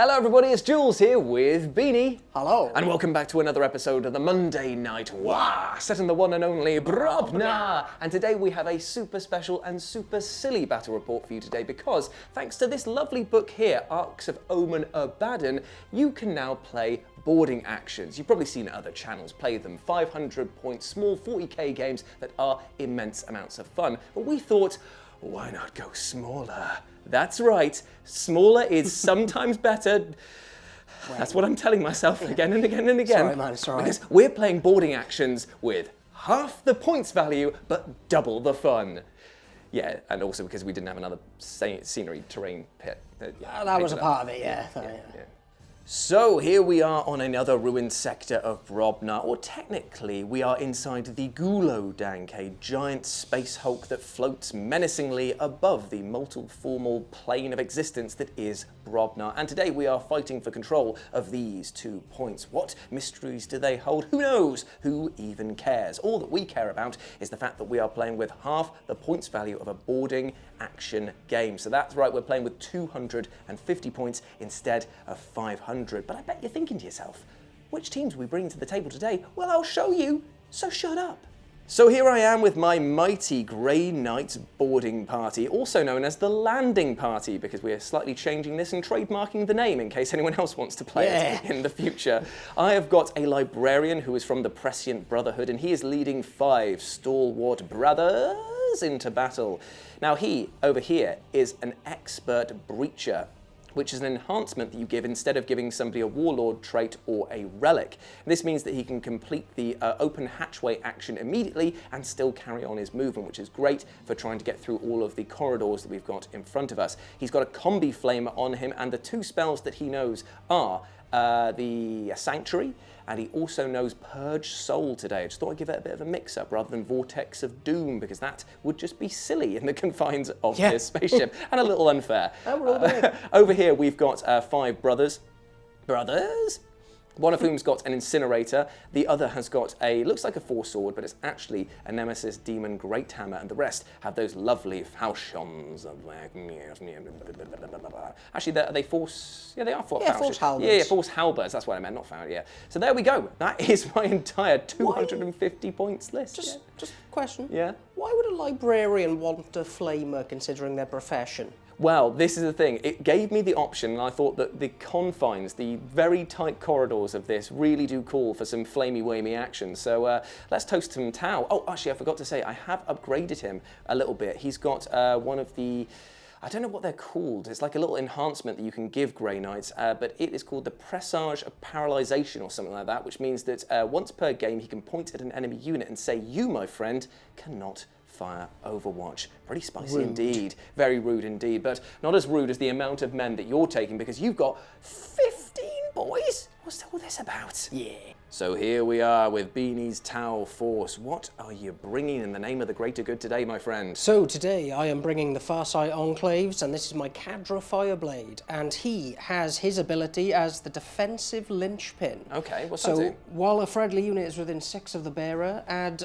Hello everybody, it's Jules here with Beanie. Hello. And welcome back to another episode of the Monday Night Wah, set in the one and only Brobna. And today we have a super special and super silly battle report for you today because thanks to this lovely book here, Arcs of Omen Abaddon, you can now play boarding actions. You've probably seen other channels play them, 500-point small 40k games that are immense amounts of fun. But we thought, why not go smaller? That's right, smaller is sometimes better. That's what I'm telling myself again and again and again. Sorry, man, it's all right. Because we're playing boarding actions with half the points value, but double the fun. Yeah, and also because we didn't have another scenery terrain pit. That was a part of it, yeah. So here we are on another ruined sector of Brobna, or technically we are inside the Gulodank, a giant space hulk that floats menacingly above the multiformal plane of existence that is Brobna. And today we are fighting for control of these 2 points. What mysteries do they hold? Who knows? Who even cares? All that we care about is the fact that we are playing with half the points value of a boarding action game. So that's right, we're playing with 250 points instead of 500. But I bet you're thinking to yourself, which teams are we bringing to the table today? Well, I'll show you, so shut up. So here I am with my mighty Grey Knights boarding party, also known as the landing party, because we are slightly changing this and trademarking the name in case anyone else wants to play it in the future. I have got a librarian who is from the Prescient Brotherhood, and he is leading 5 stalwart brothers into battle. Now he, over here, is an expert breacher, which is an enhancement that you give instead of giving somebody a warlord trait or a relic. This means that he can complete the open hatchway action immediately and still carry on his movement, which is great for trying to get through all of the corridors that we've got in front of us. He's got a combi flamer on him, and the 2 spells that he knows are the Sanctuary, and he also knows Purge Soul today. I just thought I'd give it a bit of a mix-up rather than Vortex of Doom, because that would just be silly in the confines of this spaceship, and a little unfair. Over here we've got 5 brothers. One of whom's got an incinerator, the other has got looks like a 4-sword, but it's actually a Nemesis Demon Great Hammer, and the rest have those lovely falchions. Actually, are they force? Yeah, they are force halberds. Yeah, force halberds, that's what I meant, not found, yeah. So there we go, that is my entire 250 points list. Just a question. Yeah? Why would a librarian want a flamer considering their profession? Well, this is the thing. It gave me the option, and I thought that the confines, the very tight corridors of this really do call for some flamey-wamey action. So let's toast some Tau. Oh, actually, I forgot to say, I have upgraded him a little bit. He's got one of the, I don't know what they're called. It's like a little enhancement that you can give Grey Knights, but it is called the Presage of Paralyzation or something like that, which means that once per game, he can point at an enemy unit and say, you, my friend, cannot fire Overwatch. Pretty spicy indeed. Very rude indeed, but not as rude as the amount of men that you're taking, because you've got 15 boys? What's all this about? Yeah. So here we are with Beanie's Tau Force. What are you bringing in the name of the greater good today, my friend? So today I am bringing the Farsight Enclaves, and this is my Cadra Fireblade, and he has his ability as the defensive linchpin. Okay, what's that do? So while a friendly unit is within 6 of the bearer, add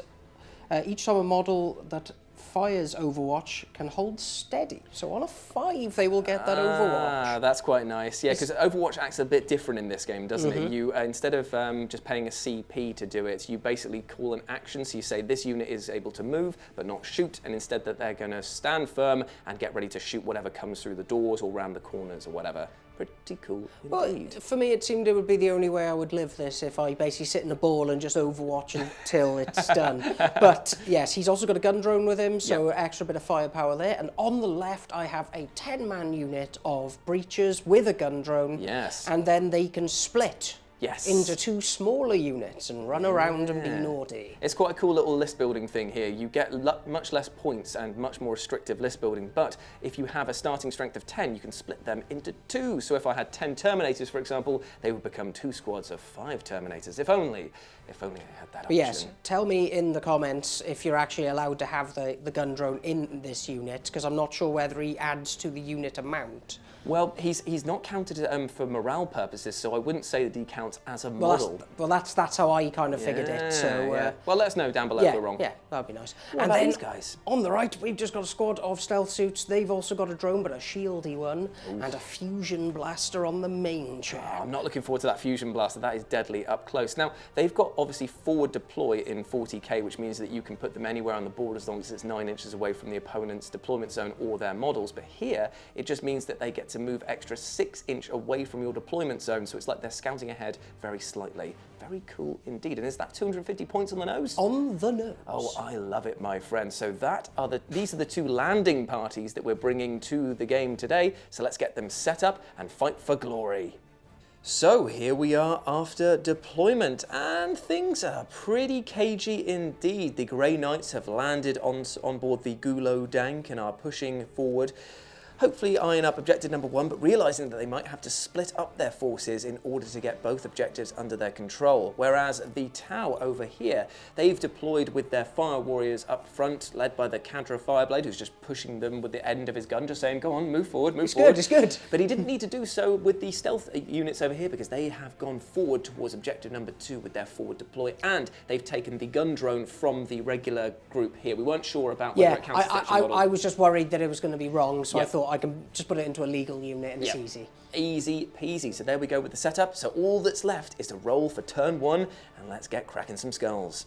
each time a model that fires Overwatch can hold steady. So on a 5, they will get that Overwatch. That's quite nice. Yeah, because Overwatch acts a bit different in this game, doesn't it? You instead of just paying a CP to do it, you basically call an action. So you say this unit is able to move but not shoot, and instead that they're going to stand firm and get ready to shoot whatever comes through the doors or around the corners or whatever. Pretty cool indeed. Well, for me, it seemed it would be the only way I would live this if I basically sit in a ball and just Overwatch until it's done. But yes, he's also got a gun drone with him, so extra bit of firepower there. And on the left, I have a 10-man unit of breachers with a gun drone. Yes. And then they can split. Yes. Into 2 smaller units and run around and be naughty. It's quite a cool little list building thing here. You get much less points and much more restrictive list building, but if you have a starting strength of 10, you can split them into 2. So if I had 10 Terminators, for example, they would become 2 squads of 5 Terminators. If only I had that option. Yes, tell me in the comments if you're actually allowed to have the gun drone in this unit, because I'm not sure whether he adds to the unit amount. Well, he's not counted for morale purposes, so I wouldn't say that he counts as a Well, model. that's how I kind of figured it. So Well, let us know down below if we're wrong. yeah, that'd be nice. What about these guys? On the right, we've just got a squad of stealth suits. They've also got a drone, but a shieldy one, and a fusion blaster on the main chair. I'm not looking forward to that fusion blaster. That is deadly up close. Now, they've got obviously forward deploy in 40k, which means that you can put them anywhere on the board as long as it's 9 inches away from the opponent's deployment zone or their models. But here, it just means that they get to move extra 6 inch away from your deployment zone. So it's like they're scouting ahead very slightly. Very cool indeed. And is that 250 points on the nose? On the nose. Oh, I love it, my friend. So these are the 2 landing parties that we're bringing to the game today. So let's get them set up and fight for glory. So here we are after deployment, and things are pretty cagey indeed. The Grey Knights have landed on board the Gulo Dank and are pushing forward. Hopefully eyeing up objective number 1, but realising that they might have to split up their forces in order to get both objectives under their control. Whereas the Tau over here, they've deployed with their fire warriors up front, led by the Cadra Fireblade, who's just pushing them with the end of his gun, just saying, go on, move forward, move forward. It's good. But he didn't need to do so with the stealth units over here, because they have gone forward towards objective number 2 with their forward deploy, and they've taken the gun drone from the regular group here. We weren't sure about whether it counts as section model. I was just worried that it was going to be wrong, so I thought I can just put it into a legal unit and it's easy. Easy peasy. So there we go with the setup. So all that's left is to roll for turn 1, and let's get cracking some skulls.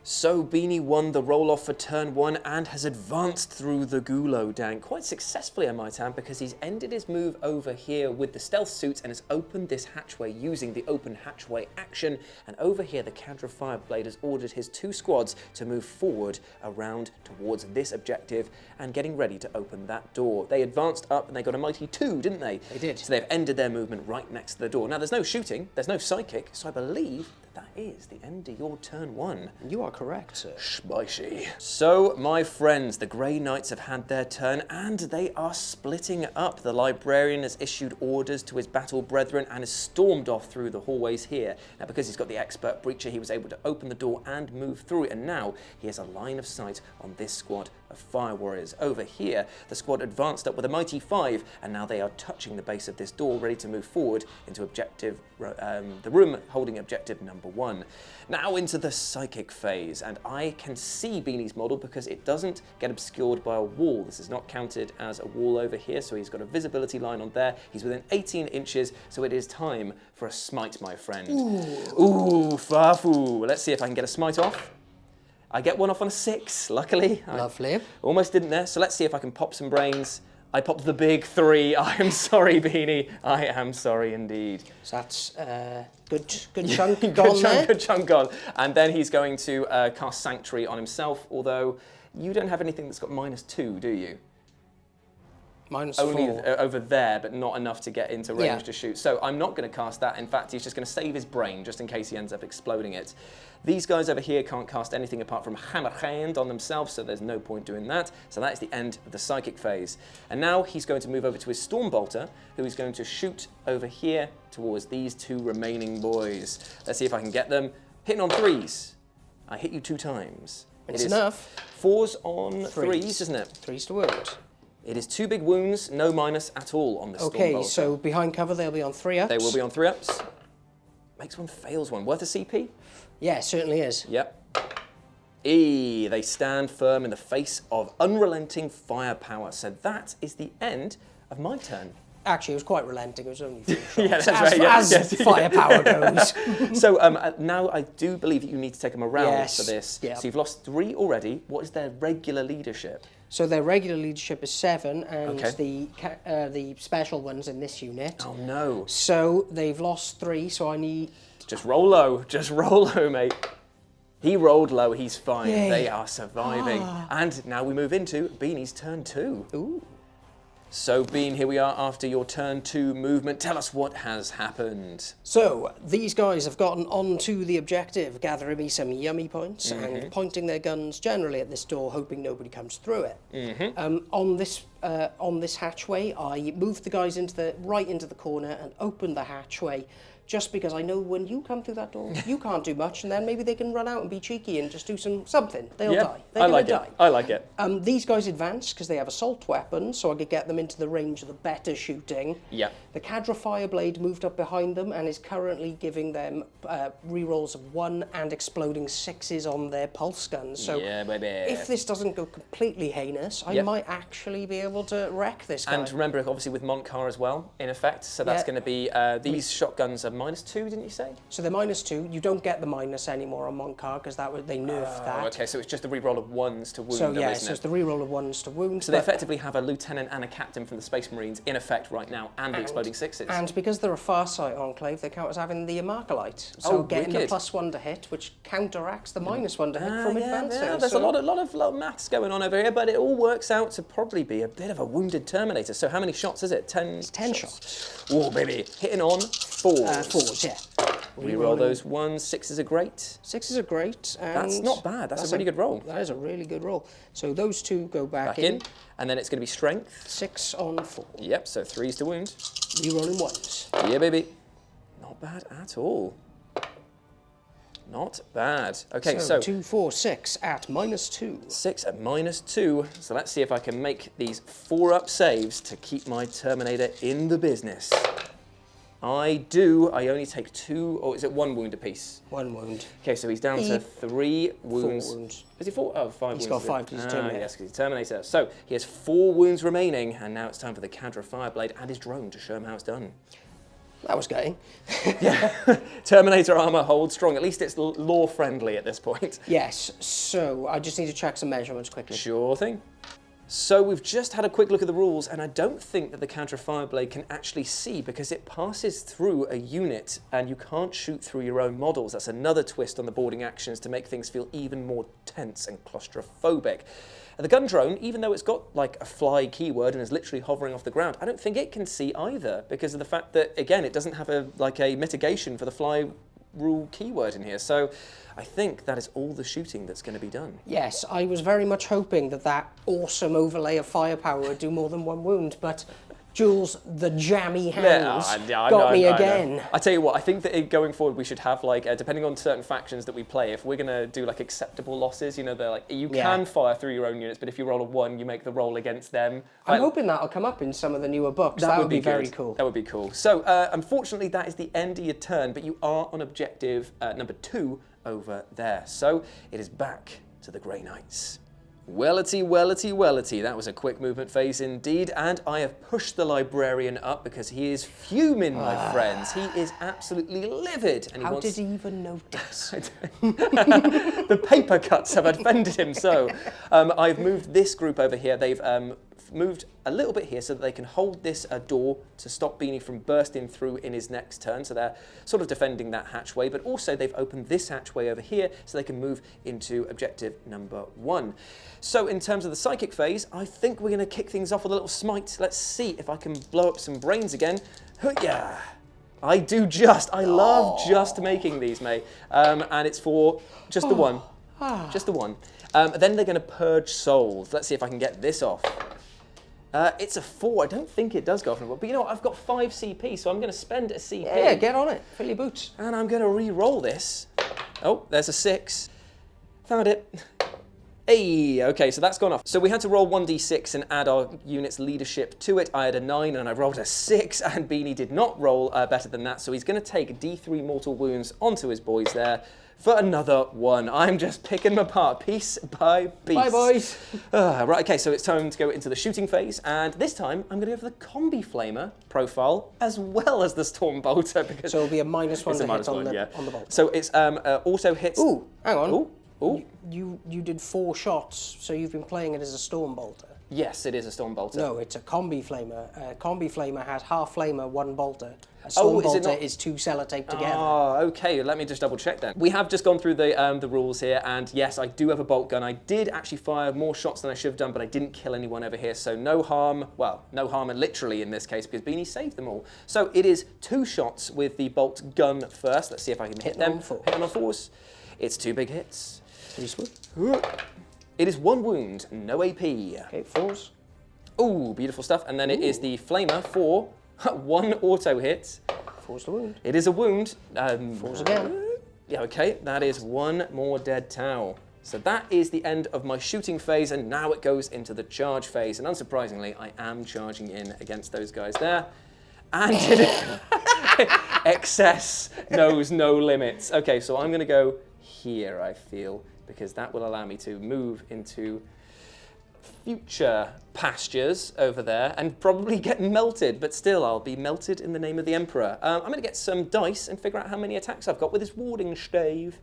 So Beanie won the roll-off for turn 1 and has advanced through the Gulo Dank quite successfully, I might add, because he's ended his move over here with the stealth suits and has opened this hatchway using the open hatchway action. And over here, the Cadra Fireblade has ordered his 2 squads to move forward around towards this objective and getting ready to open that door. They advanced up and they got a mighty 2, didn't they? They did. So they've ended their movement right next to the door. Now, there's no shooting, there's no psychic, so I believe that is the end of your turn 1. You are correct, sir. Spicy. So, my friends, the Grey Knights have had their turn and they are splitting up. The Librarian has issued orders to his battle brethren and has stormed off through the hallways here. Now, because he's got the Expert Breacher, he was able to open the door and move through it, and now he has a line of sight on this squad of Fire Warriors. Over here, the squad advanced up with a mighty 5, and now they are touching the base of this door, ready to move forward into objective, the room holding objective number 1. Now into the psychic phase, and I can see Beanie's model because it doesn't get obscured by a wall. This is not counted as a wall over here, so he's got a visibility line on there. He's within 18 inches, so it is time for a smite, my friend. Ooh, Fafu. Let's see if I can get a smite off. I get one off on a 6, luckily. Lovely. Almost didn't there, so let's see if I can pop some brains. I popped the big 3. I am sorry, Beanie. I am sorry indeed. So that's good chunk gone there. Good chunk gone. And then he's going to cast Sanctuary on himself, although you don't have anything that's got -2, do you? -4. Only over there, but not enough to get into range to shoot. So I'm not going to cast that. In fact, he's just going to save his brain, just in case he ends up exploding it. These guys over here can't cast anything apart from Hammerhand on themselves, so there's no point doing that. So that is the end of the Psychic phase. And now he's going to move over to his Stormbolter, who is going to shoot over here towards these 2 remaining boys. Let's see if I can get them. Hitting on 3s. I hit you 2 times. It's enough. 4s on 3s, isn't it? 3s to wound. It is 2 big wounds, no minus at all on the Stormbolter. Okay, so behind cover they'll be on 3 ups. They will be on 3 ups. Makes one, fails one. Worth a CP? Yeah, it certainly is. Yep. They stand firm in the face of unrelenting firepower. So that is the end of my turn. Actually, it was quite relenting. It was only 3 shots. Yeah, that's right. Yeah. As firepower goes. So now I do believe that you need to take them around for this. Yep. So you've lost 3 already. What is their regular leadership? So their regular leadership is 7, and the special ones in this unit. Oh no. So they've lost 3, so I need... Just roll low. Just roll low, mate. He rolled low. He's fine. Yay. They are surviving. And now we move into Beanie's turn 2. Ooh. So, Bean, here we are after your turn 2 movement. Tell us what has happened. So, these guys have gotten onto the objective, gathering me some yummy points and pointing their guns generally at this door, hoping nobody comes through it. On this hatchway, I moved the guys right into the corner and opened the hatchway just because I know when you come through that door, you can't do much, and then maybe they can run out and be cheeky and just do something. They'll die. They're I like gonna die. it. I like it. These guys advance because they have assault weapons, so I could get them into the range of the better shooting. Yeah. The Cadra Fireblade moved up behind them and is currently giving them rerolls of 1 and exploding 6s on their pulse guns. So yeah, baby. if this doesn't go completely heinous, I might actually be able to wreck this guy. And remember, obviously, with Montcar as well, in effect, so that's going to be, these shotguns are -2, didn't you say? So they're -2. You don't get the minus anymore on Montcar because they nerfed that. Okay, so it's just a reroll of 1s to wound So them, yeah, isn't so it? it's the reroll of 1s to wound. So they effectively have a lieutenant and a captain from the Space Marines in effect right now, and the exploding 6s. And because they're a Farsight enclave, they count as having the Amarkalite. So getting wicked. the +1 to hit, which counteracts the -1 to hit from advancing. Yeah, there's a lot of maths going on over here, but it all works out to probably be a bit of a wounded Terminator. So how many shots is it? 10? It's 10 shots. Oh, baby. Hitting on 4s. 4s, yeah. Reroll those 1s. 6s are great. 6s are great. And That's not bad. That's a really good roll. That is a really good roll. So those 2 go back in. And then it's going to be strength. 6 on 4. Yep, so 3s to wound. Rerolling 1s. Yeah, baby. Not bad at all. Not bad. Okay, so 2, 4, 6 at -2. 6 at -2. So let's see if I can make these 4-up saves to keep my Terminator in the business. I do. I only take 2, or is it 1 wound apiece? 1 wound. Okay, so he's down to 3 wounds. 4 wounds. Is he 4? Oh, 5 wounds. He's got 5 because he's Terminator. Yes, because he's Terminator. So he has 4 wounds remaining, and now it's time for the Cadra Fireblade and his drone to show him how it's done. That was gay. Yeah, Terminator armor holds strong. At least it's law-friendly at this point. Yes, so I just need to check some measurements quickly. Sure thing. So we've just had a quick look at the rules, and I don't think that the Cadra Fireblade can actually see because it passes through a unit and you can't shoot through your own models. That's another twist on the boarding actions to make things feel even more tense and claustrophobic. And the gun drone, even though it's got like a fly keyword and is literally hovering off the ground, I don't think it can see either because of the fact that, again, it doesn't have a mitigation for the fly rule keyword in here. So I think that is all the shooting that's going to be done. Yes, I was very much hoping that awesome overlay of firepower would do more than 1 wound, but Jules, the jammy hands, got me again. I tell you what, I think that going forward we should have depending on certain factions that we play, if we're going to do acceptable losses, you know, they're like, you can fire through your own units, but if you roll a 1, you make the roll against them. I'm hoping that'll come up in some of the newer books. That would be very cool. That would be cool. So, unfortunately, that is the end of your turn, but you are on objective number 2 over there. So, it is back to the Grey Knights. Wellity, wellity, wellity. That was a quick movement phase indeed, and I have pushed the librarian up because he is fuming, my friends. He is absolutely livid. And How did he even notice? The paper cuts have offended him so. I've moved this group over here. They've moved a little bit here so that they can hold this door to stop Beanie from bursting through in his next turn. So they're sort of defending that hatchway, but also they've opened this hatchway over here so they can move into objective number 1. So in terms of the psychic phase, I think we're going to kick things off with a little smite. Let's see if I can blow up some brains again. Yeah. I love just making these, mate. And it's for just the one. Just the one. Then they're going to purge souls. Let's see if I can get this off. It's a 4. I don't think it does go off in a but you know what? I've got 5 CP, so I'm going to spend a CP. Yeah, get on it. Fill your boots. And I'm going to re-roll this. Oh, there's a 6. Found it. Hey, okay, so that's gone off. So we had to roll 1d6 and add our unit's leadership to it. I had a 9 and I rolled a 6, and Beanie did not roll better than that, so he's going to take D3 mortal wounds onto his boys there for another 1. I'm just picking them apart piece by piece. Bye, boys. Right, okay, so it's time to go into the shooting phase, and this time I'm going to go for the Combi Flamer profile as well as the Storm Bolter. Because so it'll be a -1 to hit on the bolt. So it's auto hits. Ooh, hang on. Ooh. You did 4 shots, so you've been playing it as a Storm Bolter. Yes, it is a Storm Bolter. No, it's a Combi Flamer. Combi Flamer has half Flamer, 1 Bolter. A Storm Bolter is 2 sellotaped together. Oh, okay. Let me just double check then. We have just gone through the rules here, and yes, I do have a bolt gun. I did actually fire more shots than I should have done, but I didn't kill anyone over here, so no harm. Well, no harm literally in this case because Beanie saved them all. So it is 2 shots with the bolt gun first. Let's see if I can hit them. Hit them on 4s. It's 2 big hits. It is 1 wound, no AP. Okay, 4s. Ooh, beautiful stuff. And then it is the Flamer for 1 auto hit. Four's the wound. It is a wound. Four's again. Yeah, okay, that is one more dead Tau. So that is the end of my shooting phase, and now it goes into the charge phase. And unsurprisingly, I am charging in against those guys there. And excess knows no limits. Okay, so I'm going to go here, I feel, because that will allow me to move into future pastures over there and probably get melted, but still I'll be melted in the name of the Emperor. I'm going to get some dice and figure out how many attacks I've got with this warding stave.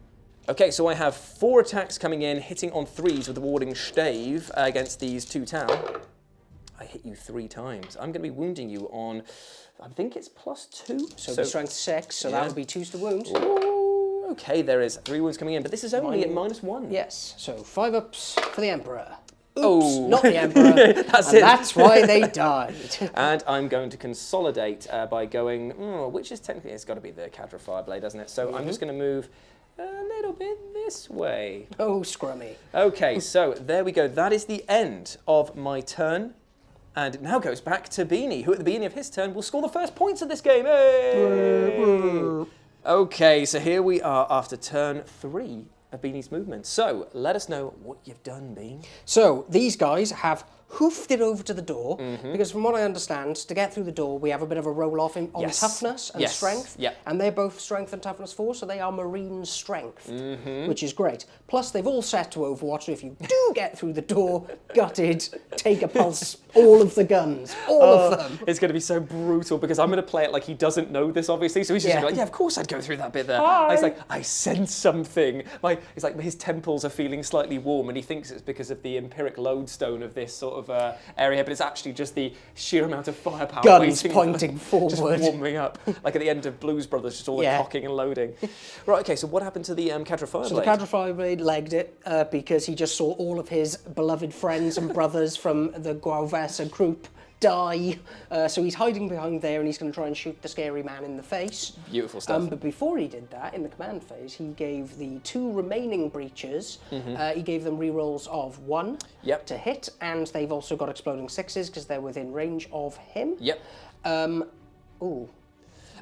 Okay, so I have 4 attacks coming in, hitting on 3s with the warding stave against these 2 Tau. I hit you 3 times. I'm going to be wounding you on, I think it's +2. So it'll be strength 6, so that'll be 2's the wound. Ooh, okay, there is 3 wounds coming in, but this is only at -1. Yes, so 5 ups for the Emperor. Oops, Oh. not the Emperor. That's why they died. And I'm going to consolidate by going, which is technically, it's got to be the Cadra Fireblade, doesn't it? So I'm just going to move a little bit this way. Oh, scrummy. Okay, so there we go. That is the end of my turn. And it now goes back to Beanie, who at the beginning of his turn will score the first points of this game. Hey! Okay, so here we are after turn 3 of Beanie's movement. So let us know what you've done, Bean. So these guys have hoofed it over to the door, because from what I understand, to get through the door, we have a bit of a roll-off on Yes. toughness and Yes. strength, Yep. and they're both strength and toughness 4, so they are marine strength, which is great. Plus, they've all set to Overwatch, so if you do get through the door, gutted, take a pulse, all of the guns, all of them. It's going to be so brutal because I'm going to play it like he doesn't know this, obviously. So he's just Yeah. going to be like, yeah, of course I'd go through that bit there. Hi. And it's like, I sense something. It's like his temples are feeling slightly warm and he thinks it's because of the empiric lodestone of this sort of area, but it's actually just the sheer amount of firepower. Guns waiting, pointing forward. Just warming up. Like at the end of Blues Brothers, just all the cocking and loading. Right, okay, so what happened to the Cadra Fireblade? So the Cadra Fireblade legged it because he just saw all of his beloved friends and brothers from the Guavesa group die. So he's hiding behind there and he's going to try and shoot the scary man in the face. Beautiful stuff. But before he did that, in the command phase, he gave the 2 remaining breaches, he gave them rerolls of 1 to hit, and they've also got exploding 6s because they're within range of him. Yep. Ooh.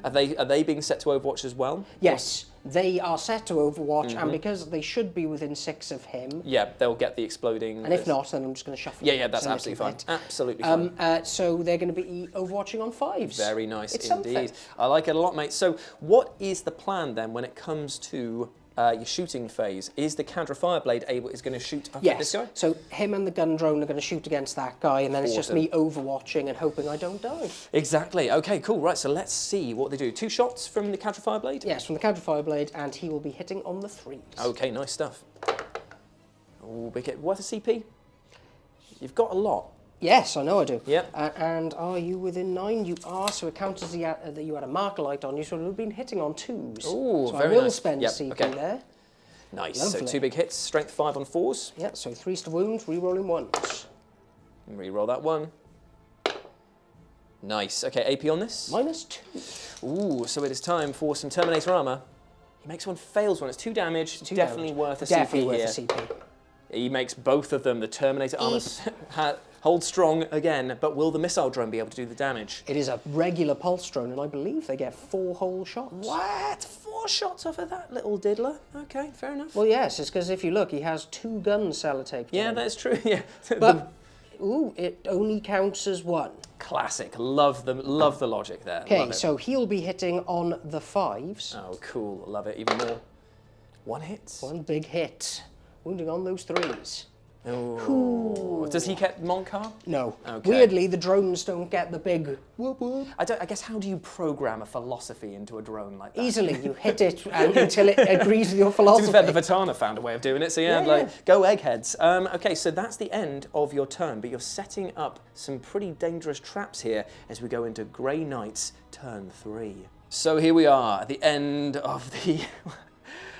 Are they being set to Overwatch as well? Yes, they are set to Overwatch, and because they should be within 6 of him, Yeah, they'll get the exploding. and if not, then I'm just going to shuffle. Yeah, that's a little absolutely fine. bit. Absolutely fine. So they're going to be Overwatching on 5s. Very nice It's indeed. something. I like it a lot, mate. So what is the plan then when it comes to your shooting phase? Is the Cadra Fireblade is going to shoot up at this Yes, guy? so him and the gun drone are going to shoot against that guy, and then it's just Awesome. me overwatching and hoping I don't die. Exactly. Okay, cool. Right, so let's see what they do. 2 shots from the Cadra Fireblade? Yes, from the Cadra Fireblade, and he will be hitting on the 3s. Okay, nice stuff. Oh, big hit. What a CP? You've got a lot. Yes, I know I do. Yep. And are you within 9? You are, so it counts as that you had a marker light on you, so it would have been hitting on 2s. Ooh, so very I will nice. spend Yep, CP okay. there. Nice. Lovely. So 2 big hits, strength 5 on 4s. Yeah, so 3s to wounds, re-rolling 1s. Reroll that one. Nice. Okay, AP on this. -2. Ooh, so it is time for some Terminator armor. He makes one, fails one. It's 2 damage. Two Definitely damage. worth a Definitely CP worth here. a CP. He makes both of them. The Terminator armor holds strong again, but will the missile drone be able to do the damage? It is a regular pulse drone, and I believe they get 4 whole shots. What? 4 shots off of that little diddler? Okay, fair enough. Well, yes, it's because if you look, he has 2 guns sellotaped. Yeah, in. that's true. Yeah. But it only counts as 1. Classic. Love the logic there. Okay, Love it. so he'll be hitting on the 5s. Oh, cool. Love it. Even more. 1 hit. 1 big hit, wounding on those 3s. Ooh. Does he get Monkar? No. Okay. Weirdly, the drones don't get the big whoop whoop. I guess how do you program a philosophy into a drone like that? Easily, you hit it until it agrees with your To philosophy. be fair, the Vitana found a way of doing it, so yeah. Go eggheads. Okay, so that's the end of your turn, but you're setting up some pretty dangerous traps here as we go into Grey Knight's turn 3. So here we are at the end of the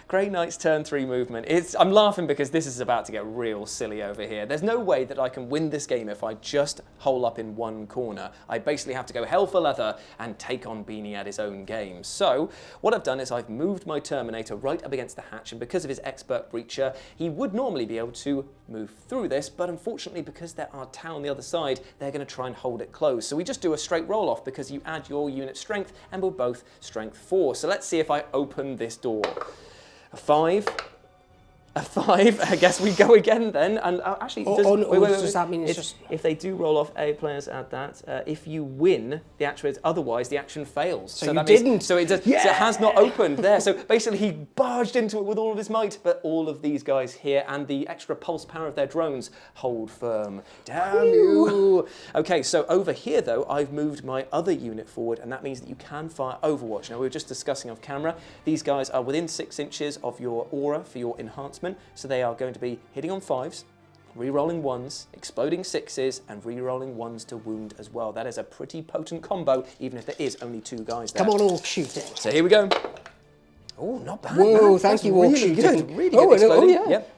Grey Knight's turn 3 movement. I'm laughing because this is about to get real silly over here. There's no way that I can win this game if I just hole up in one corner. I basically have to go hell for leather and take on Beanie at his own game. So what I've done is I've moved my Terminator right up against the hatch, and because of his expert breacher, he would normally be able to move through this, but unfortunately because there are Tau on the other side, they're going to try and hold it closed. So we just do a straight roll off because you add your unit strength and we're both strength 4. So let's see if I open this door. A 5. A 5. I guess we go again then. And actually, does that mean it's just... If they do roll off, A players add that. If you win, the action is otherwise the action fails. So you didn't. So it has not opened there. So basically, he barged into it with all of his might, but all of these guys here and the extra pulse power of their drones hold firm. Damn you! Okay, so over here though, I've moved my other unit forward, and that means that you can fire Overwatch. Now we were just discussing off camera. These guys are within 6 inches of your aura for your enhancement. So they are going to be hitting on 5s, re-rolling 1s, exploding 6s, and re-rolling 1s to wound as well. That is a pretty potent combo, even if there is only 2 guys there. Come on, orc shooting. So here we go. Oh, not bad. Whoa, man. thank you, really orc shooting. good. Really good exploding. Yeah. Yep.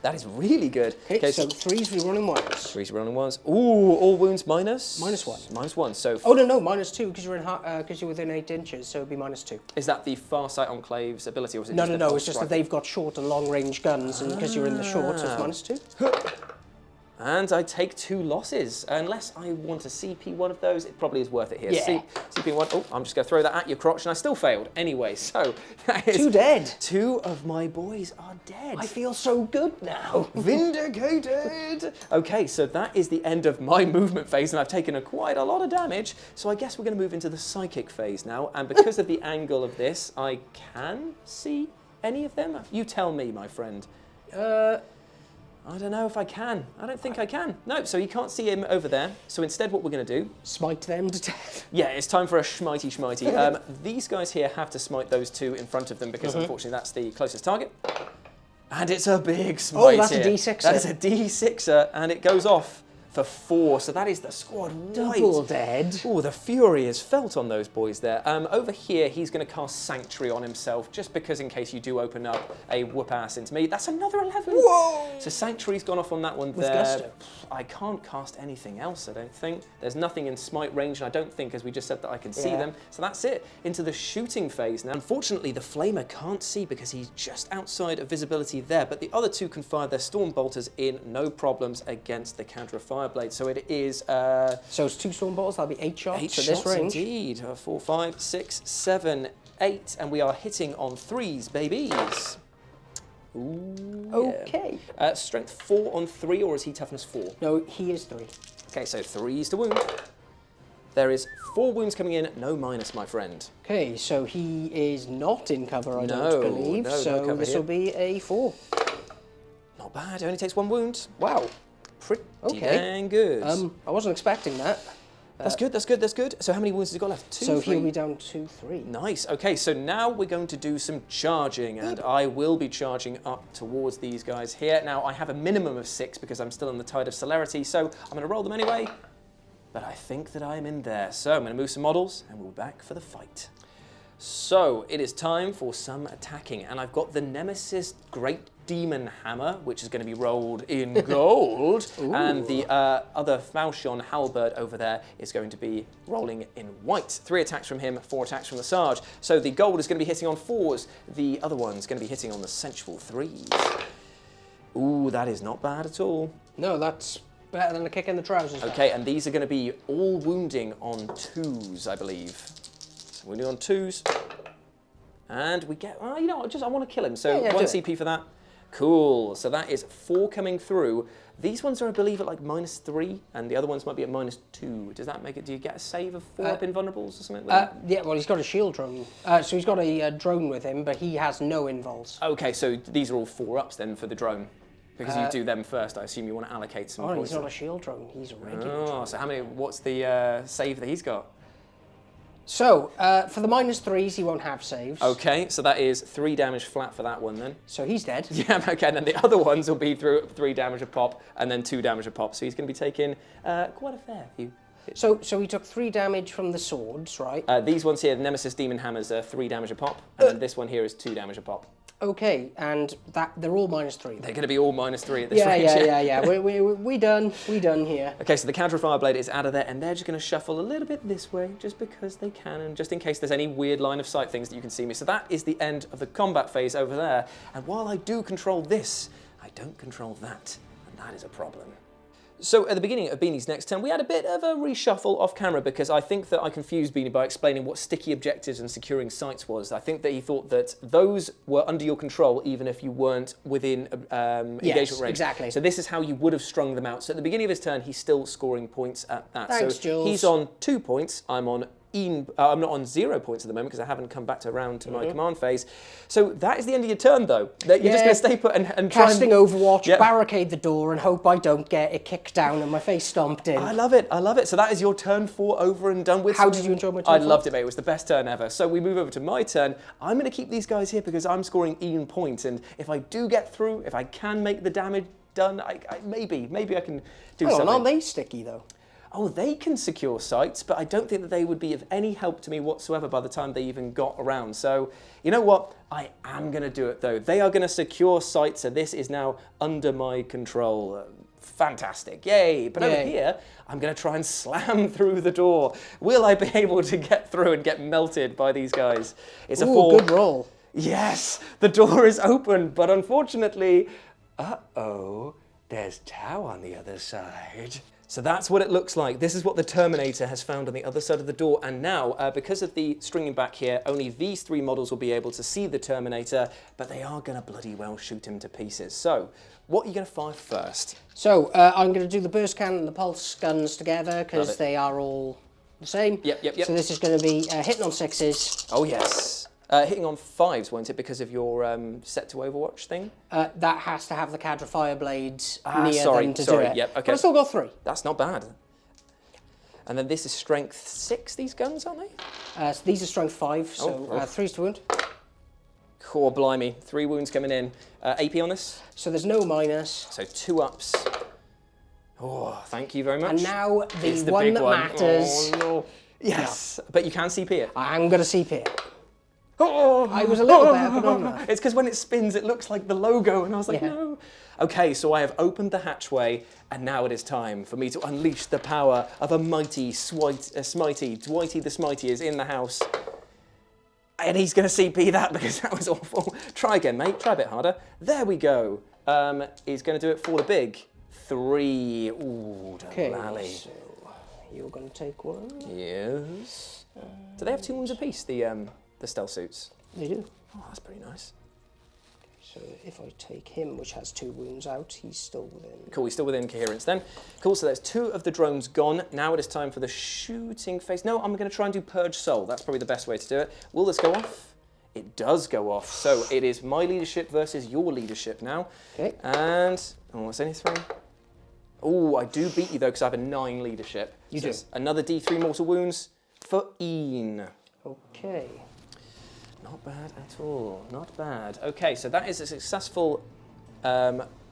That is really good. Okay, so 3s re-rolling 1s. 3s re-rolling 1s. Ooh, all wounds minus? -1. -1. So oh, no, -2 because you're within 8 inches, so it'd be -2. is that the Farsight Enclave's ability, or is it No, just no, it's just that they've got short and long range guns, and because you're in the short, so it's -2. And I take 2 losses. Unless I want to CP one of those, it probably is worth it here. Yeah. CP one. Oh, I'm just going to throw that at your crotch, and I still failed. Anyway, so that is 2 dead. 2 of my boys are dead. I feel so good now. Vindicated! Okay, so that is the end of my movement phase, and I've taken quite a lot of damage. So I guess we're going to move into the psychic phase now. And because of the angle of this, I can see any of them. You tell me, my friend. I don't know if I can. I don't think I can. No, so you can't see him over there. So instead what we're going to do... Smite them to death. Yeah, it's time for a schmitey. These guys here have to smite those 2 in front of them because unfortunately that's the closest target. And it's a big smite. Oh, that's here. a D6er. That is a D6er, and it goes off for 4. So that is the squad white. Double dead. Oh, the fury is felt on those boys there. Over here, he's going to cast Sanctuary on himself, just because in case you do open up a whoop-ass into me. That's another 11. Whoa! So Sanctuary's gone off on that one With there. gusto. I can't cast anything else, I don't think. There's nothing in smite range, and I don't think, as we just said, that I can see them. So that's it. Into the shooting phase now. Unfortunately, the Flamer can't see because he's just outside of visibility there, but the other 2 can fire their Storm Bolters in no problems against the counter of Fireblade. So it is... so it's 2 Storm Bolters, that'll be 8 shots 8 at shots this range. Indeed. 4, 5, 6, 7, 8, and we are hitting on 3s, babies. Ooh, Okay. yeah. Strength 4 on 3, or is he toughness 4? No, he is 3. Okay, so 3s to wound. There is 4 wounds coming in, no minus, my friend. Okay, so he is not in cover, I don't believe. No so cover this here. will be a 4. Not bad, it only takes 1 wound. Wow. Pretty Okay. dang good. I wasn't expecting that. That's good, that's good, that's good. So how many wounds has he got left? 2, So 3? he'll be down to 3. Nice. Okay, so now we're going to do some charging, and I will be charging up towards these guys here. Now, I have a minimum of 6 because I'm still in the tide of celerity, so I'm going to roll them anyway. But I think that I'm in there. So I'm going to move some models, and we'll be back for the fight. So it is time for some attacking, and I've got the Nemesis Great Demon Hammer, which is going to be rolled in gold, and the other Falchion Halberd over there is going to be rolling in white. 3 attacks from him, 4 attacks from the Sarge. So the gold is going to be hitting on 4s, the other one's going to be hitting on the sensual 3s. Ooh, that is not bad at all. No, that's better than a kick in the trousers. Okay, and these are going to be all wounding on 2s, I believe. So wounding on 2s. And we get, well, you know, I want to kill him. So 1 CP for that. Cool. So that is 4 coming through. These ones are, I believe, at like -3, and the other ones might be at -2. Does that make it? Do you get a save of 4 up invulnerables or something? Yeah, well, he's got a shield drone. So he's got a drone with him, but he has no invuls. Okay, so these are all 4-ups then for the drone. Because you do them first, I assume you want to allocate some points. He's not a shield drone, he's a regular drone. So how many, what's the save that he's got? So, for the -3s, he won't have saves. Okay, so that is 3 damage flat for that one then. So he's dead. Yeah, okay, and then the other ones will be through 3 damage a pop, and then 2 damage a pop. So he's going to be taking quite a fair few. So he took 3 damage from the swords, right? These ones here, the Nemesis Demon Hammers, are 3 damage a pop, and then this one here is 2 damage a pop. Okay, and they're all -3. They're going to be all -3 at this Yeah, range. yeah. We done here. Okay, so the counter fire blade is out of there, and they're just going to shuffle a little bit this way, just because they can, and just in case there's any weird line of sight things that you can see me. So that is the end of the combat phase over there. And while I do control this, I don't control that, and that is a problem. So at the beginning of Beanie's next turn, we had a bit of a reshuffle off camera because I think that I confused Beanie by explaining what sticky objectives and securing sites was. I think that he thought that those were under your control even if you weren't within engagement range. Exactly. So this is how you would have strung them out. So at the beginning of his turn, he's still scoring points at that. Thanks, so Jules. he's on 2 points. I'm not on 0 points at the moment because I haven't come back around to my command phase. So that is the end of your turn, though. You're just going to stay put and try casting Overwatch, Yep. barricade the door, and hope I don't get it kicked down and my face stomped in. I love it. I love it. So that is your turn 4 over and done with. How did you enjoy my turn I 4? loved it, mate. It was the best turn ever. So we move over to my turn. I'm going to keep these guys here because I'm scoring even points. And if I do get through, if I can make the damage done, maybe I can do something. Aren't they sticky, though? Oh, they can secure sites, but I don't think that they would be of any help to me whatsoever by the time they even got around. So, you know what? I am going to do it, though. They are going to secure sites, so this is now under my control. Fantastic. Yay. But over here, I'm going to try and slam through the door. Will I be able to get through and get melted by these guys? It's a 4. Good roll. Yes, the door is open, but unfortunately, there's Tau on the other side. So that's what it looks like. This is what the Terminator has found on the other side of the door. And now, because of the stringing back here, only these 3 models will be able to see the Terminator, but they are going to bloody well shoot him to pieces. So, what are you going to fire first? So, I'm going to do the burst cannon and the pulse guns together because they are all the same. Yep. So this is going to be hitting on 6s. Oh, yes. Hitting on 5s, won't it, because of your set to Overwatch thing? That has to have the Cadra Fire Blades near them to do it. Yep, okay. But I still got 3. That's not bad. And then this is strength 6, these guns, aren't they? So these are strength 5, so 3's to wound. Cool, blimey. 3 wounds coming in. AP on this? So there's no minus. So 2 ups. Oh, thank you very much. And now It's the the one big that one. matters. Oh, no. Yes, but you can CP it. I'm going to CP it. Oh, I was a little better, but not enough. It's because when it spins, it looks like the logo, and I was like, no. Okay, so I have opened the hatchway, and now it is time for me to unleash the power of a mighty, smitey. Dwighty the Smitey is in the house. And he's going to CP that because that was awful. Try again, mate. Try a bit harder. There we go. He's going to do it for the big 3. Ooh, lally. So you're going to take 1. Yes. Do they have 2 wounds apiece, the stealth suits? They do. Oh, that's pretty nice. So if I take him, which has 2 wounds out, he's still within. Cool, he's still within coherence then. Cool, so there's 2 of the drones gone. Now it is time for the shooting phase. No, I'm going to try and do Purge Soul. That's probably the best way to do it. Will this go off? It does go off. So it is my leadership versus your leadership now. Okay. And, what's any 3? Oh, I do beat you though because I have a 9 leadership. You so do. Another D3 mortal wounds for Ian. Okay. Not bad at all, not bad. Okay, so that is a successful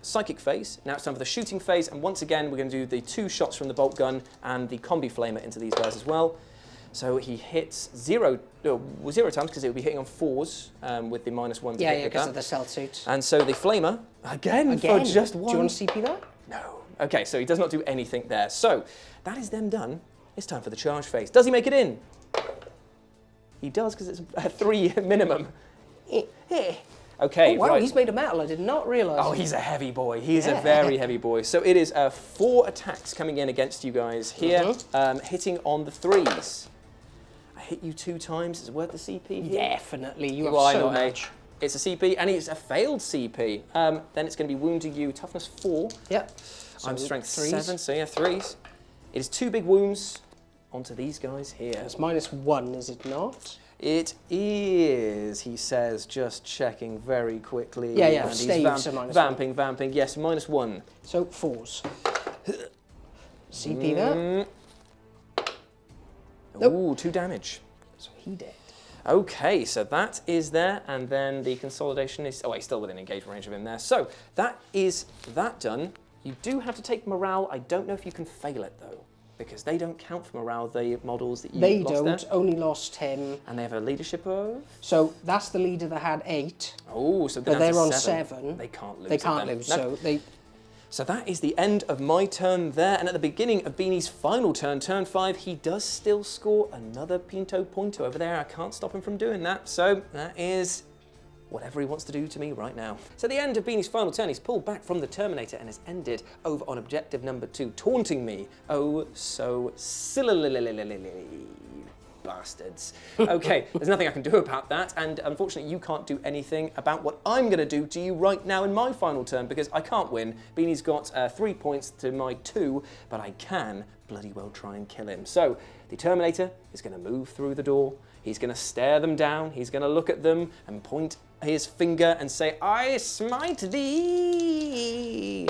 psychic phase. Now it's time for the shooting phase, and once again we're going to do the 2 shots from the bolt gun and the combi flamer into these guys as well. So he hits 0 times because it will be hitting on 4s with the -1 to hit because of the stealth suit. And so the flamer, again for just 1. Do you want to CP that? No. Okay, so he does not do anything there. So that is them done. It's time for the charge phase. Does he make it in? He does, because it's a 3 minimum. Okay, Oh, wow, right. he's made of metal. I did not realise. Oh, he's a heavy boy. He is a very heavy boy. So it is 4 attacks coming in against you guys here, hitting on the 3s. I hit you 2 times. Is it worth the CP here? Definitely. You have Why so not, eh? much. It's a CP, and it's a failed CP. Then it's going to be wounding you, toughness 4. Yep. I'm So strength 3s. 7, so yeah, 3s. It is 2 big wounds onto these guys here. It's -1, is it not? It is, he says, just checking very quickly. Yeah, And staves he's are -1. vamping. Yes, -1. So 4s. CP that. Nope. Ooh, 2 damage. So he did. Okay, so that is there, and then the consolidation is... Oh, he's still within engagement range of him there. So that is that done. You do have to take morale. I don't know if you can fail it, though. because they don't count for morale, the models that you They lost don't, there. only lost him. And they have a leadership of? So that's the leader that had 8. Oh, so But they're on 7. They can't lose. They can't then. lose, No. so So that is the end of my turn there, and at the beginning of Beanie's final turn, turn 5, he does still score another Pinto Pointo over there. I can't stop him from doing that, so that is whatever he wants to do to me right now. So at the end of Beanie's final turn, he's pulled back from the Terminator and has ended over on objective number 2, taunting me. Oh, so silly bastards. Okay, there's nothing I can do about that, and unfortunately you can't do anything about what I'm going to do to you right now in my final turn, because I can't win. Beanie's got 3 points to my 2, but I can bloody well try and kill him. So the Terminator is going to move through the door. He's going to stare them down. He's going to look at them and point his finger and say, "I smite thee."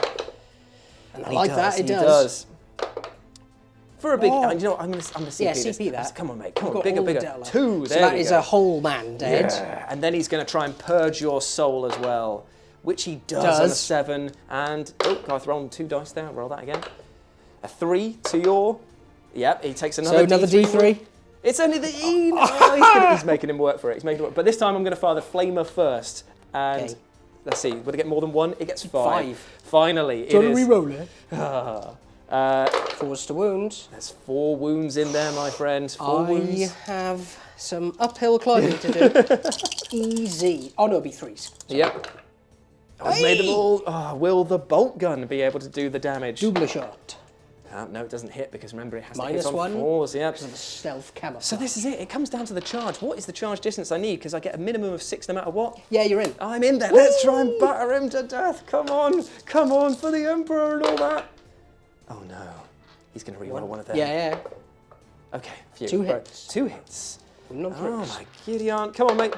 and I like that, it He does. For a big, Oh. you know what, I'm gonna CP Yeah, this. CP that. Come on, mate. Come on, Got bigger, all the bigger. Della. 2. So There that we is go. a whole man dead. Yeah. And then he's going to try and purge your soul as well, which he does on a 7. And oh, I've thrown 2 dice there. Roll that again. A 3 to your. Yep. He takes another. So another D3. It's only the E. No, he's making him work for it. He's making it work. But this time I'm going to fire the flamer first. And Okay. let's see. Would it get more than 1? It gets 5. 5. Finally, Do you it want to is. re-roll it? 4 to wound. There's 4 wounds in there, my friend. 4 wounds. I have some uphill climbing to do. Easy. Oh no, it'll be 3s. Yep. I've made them all. Oh, will the bolt gun be able to do the damage? Double shot. No, it doesn't hit because remember it has Minus to hit on 1. 4s. Yep. Because of the stealth camouflage. So this is it. It comes down to the charge. What is the charge distance I need? Because I get a minimum of 6 no matter what. Yeah, you're in. I'm in there. Let's try and batter him to death. Come on for the Emperor and all that. Oh no, he's going to reroll one of them. Yeah. Okay. Phew. 2 Right. hits. 2 hits. Not Oh 3s. my giddy aunt. Come on, mate.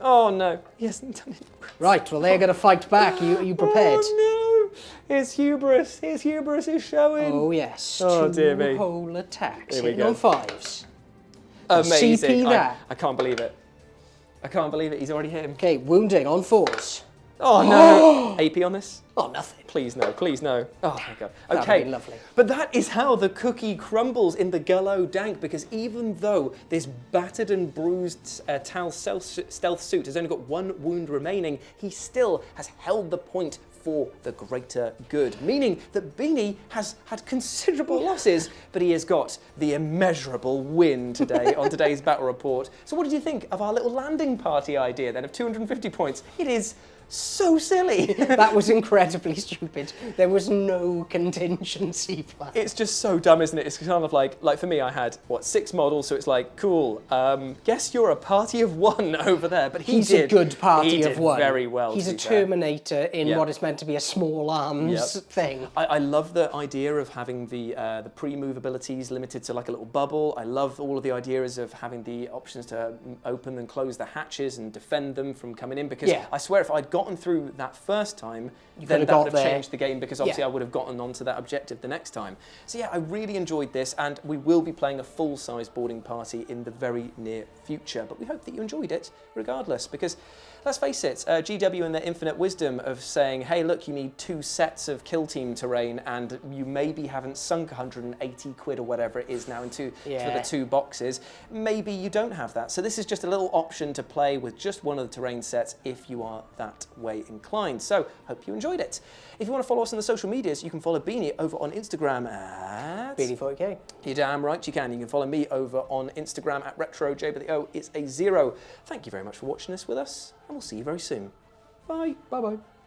Oh no, he hasn't done it. Right, well they're going to fight back. Are you prepared? Oh no, his hubris is showing. Oh yes. Oh, 2 dear me. whole attacks. Here we Hitting go. on 5s. Amazing. CP that. I can't believe it. I can't believe it. He's already hit him. Okay, wounding on 4s. Oh no. AP on this? Oh, nothing. Please no, please no. Oh my god. That'd Okay. be lovely. But that is how the cookie crumbles in the Gullo Dank, because even though this battered and bruised Tal stealth suit has only got 1 wound remaining, he still has held the point for the greater good, meaning that Beanie has had considerable losses, but he has got the immeasurable win today on today's battle report. So what did you think of our little landing party idea then of 250 points? It is so silly. That was incredibly stupid. There was no contingency plan. It's just so dumb, isn't it? It's kind of like for me, I had, 6 models, so it's like, cool, guess you're a party of 1 over there, but He's a good party of 1. Very well. He's to a be fair. Terminator in Yeah. what is meant to be a small arms thing. I love the idea of having the pre-move abilities limited to like a little bubble. I love all of the ideas of having the options to open and close the hatches and defend them from coming in, because I swear if I'd gotten through that first time, then could've that would got have there. changed the game, because obviously I would have gotten onto that objective the next time. So yeah, I really enjoyed this, and we will be playing a full-size boarding party in the very near future, but we hope that you enjoyed it regardless, because let's face it, GW and their infinite wisdom of saying, hey look, you need 2 sets of kill team terrain and you maybe haven't sunk 180 quid or whatever it is now into for the 2 boxes, maybe you don't have that. So this is just a little option to play with just one of the terrain sets if you are that way inclined. So hope you enjoyed it. If you want to follow us on the social medias, you can follow Beanie over on Instagram at Beanie40k. You're damn right you can. You can follow me over on Instagram at RetroJ, but the O is a 0. Thank you very much for watching this with us, and we'll see you very soon. Bye. Bye-bye.